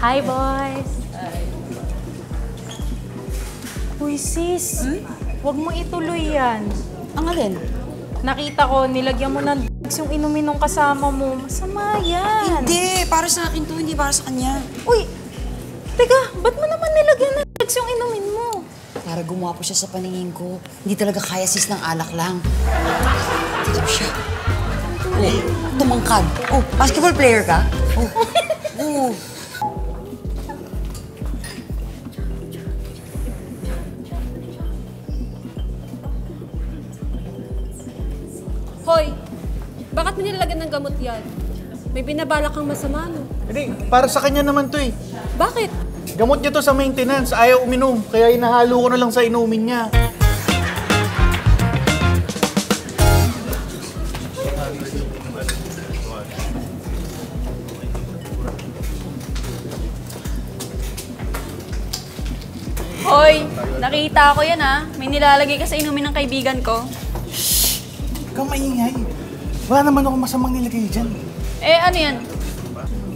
Hi, boys! Uy, sis! Huwag mo ituloy yan. Ang alin? Nakita ko, nilagyan mo ng drugs yung inumin ng kasama mo. Masama yan. Hindi! Para sa akin to, hindi para sa kanya. Uy! Teka, ba't mo naman nilagyan ng drugs yung inumin mo? Para gumapo siya sa paningin ko. Hindi talaga kaya sis ng alak lang. Tignan siya. Oh, tumangkad. Oh, basketball player ka? Oh. Oh. Hoy, bakit mo nilalagyan ng gamot yan? May binabalak kang masama, no? Hindi, para sa kanya naman to eh. Bakit? Gamot niya to sa maintenance, ayaw uminom. Kaya inahalo ko na lang sa inumin niya. Hoy, nakita ko yan May nilalagay ka sa inumin ng kaibigan ko. Ikaw maingay. Wala naman ako masamang nilagay dyan. Eh, ano yan?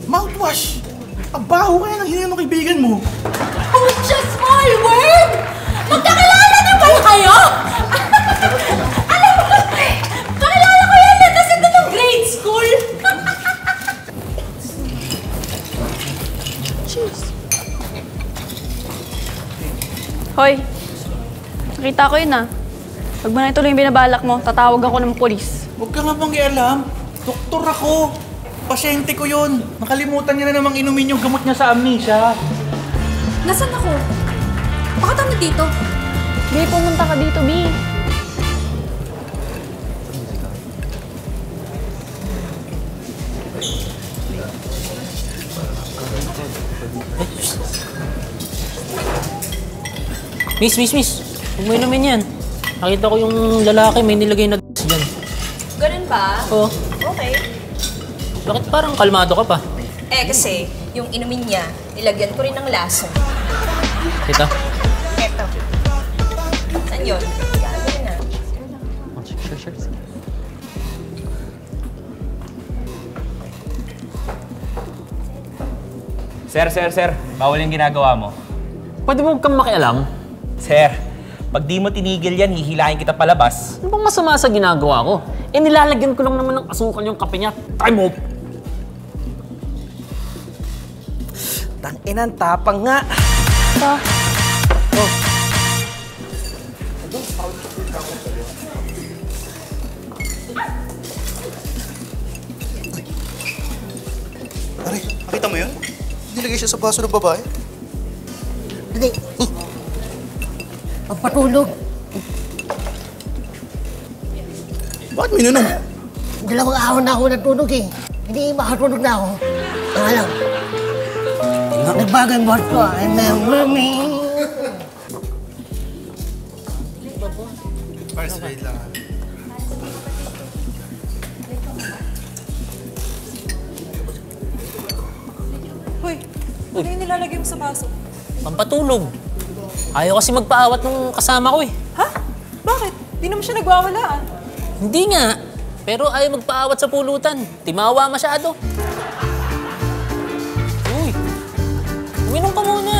Mouthwash! Ang baho kaya ng hininga ng kaibigan mo. Oh, just small word! Magkakilala na ba kayo? Alam mo, kakilala ko yan na kasi ito ng grade school. Cheers. Hoy, nakita ko yun Pag mo na ituloy yung binabalak mo, tatawag ako ng polis. Huwag ka nga bang ialam. Doktor ako. Pasyente ko yun. Nakalimutan niya na namang inumin yung gamot niya sa amnesia. Nasaan ako? Bakit ano dito? Bi, pumunta ka dito, Bi. Miss. Huwag mo inumin yan. Nakita ko yung lalaki may nilagay na dyan. Ganun ba? Oo. Okay. Bakit parang kalmado ka pa? Kasi yung inumin niya, nilagyan ko rin ng laso. Ito? Eto. Saan yun? Gano'n na. Sure. Sir. Bawal yung ginagawa mo. Pwede mo huwag kang makialam? Sir, pag di mo tinigil yan, hihilahin kita palabas. Ano bang masama sa ginagawa ko? Nilalagyan ko lang naman ng asukal yung kape niya. Time up! Tang-inan, tapang nga. Oh. Pare, nakita mo yun? Nilagay siya sa baso ng babae. Hindi. Pagpatulog. Bakit mo inunom? Dalawang ahon na ako natulog eh. Hindi makatulog na ako. Ang alam. Nagbago yung buhat ko. Remember me. Pare, straight lang. Hoy, ano yung nilalagay mo sa baso? Pampatulog. Ayaw kasi magpaawat ng kasama ko eh. Ha? Bakit? Di naman siya nagwawala Hindi nga. Pero ayaw magpaawat sa pulutan. Timawa masyado. Uy, uminom ka muna.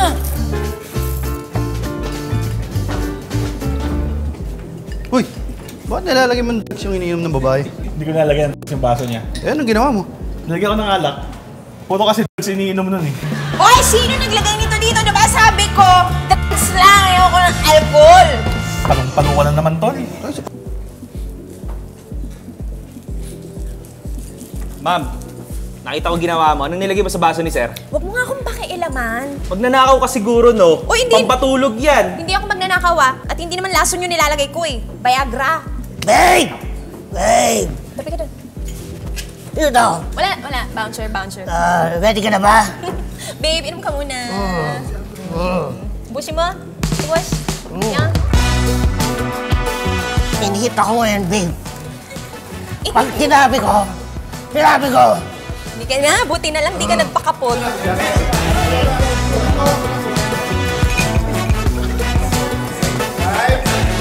Uy, bakit nilalagay mo yung iniinom ng babae? Hindi ko nalagyan yung baso niya. Eh, anong ginawa mo? Nalagyan ko ng alak. Puro kasi iniinom nun eh. Hoy, sino naglagay nito dito? Diba sabi ko, drugs lang, ayoko ng alcohol. Palong-palong ka lang naman, tol. Ma'am, nakita ko ginawa mo. Anong nilagay mo sa baso ni sir? Huwag mo nga akong pakialaman. Magnanakaw ka siguro, no? O, hindi. Pampatulog yan. Hindi ako magnanakaw At hindi naman lason yung nilalagay ko eh. Viagra. Babe! Babe! Tabi ka doon. Dito daw. Wala. Bouncer. Ready ka na ba? Babe, inom ka muna. Busin mo. Buwas. Yan. Pinihit ako ngayon, babe. Pag sinabi ko, Hindi ka na. Buti na lang di ka nagpakapot.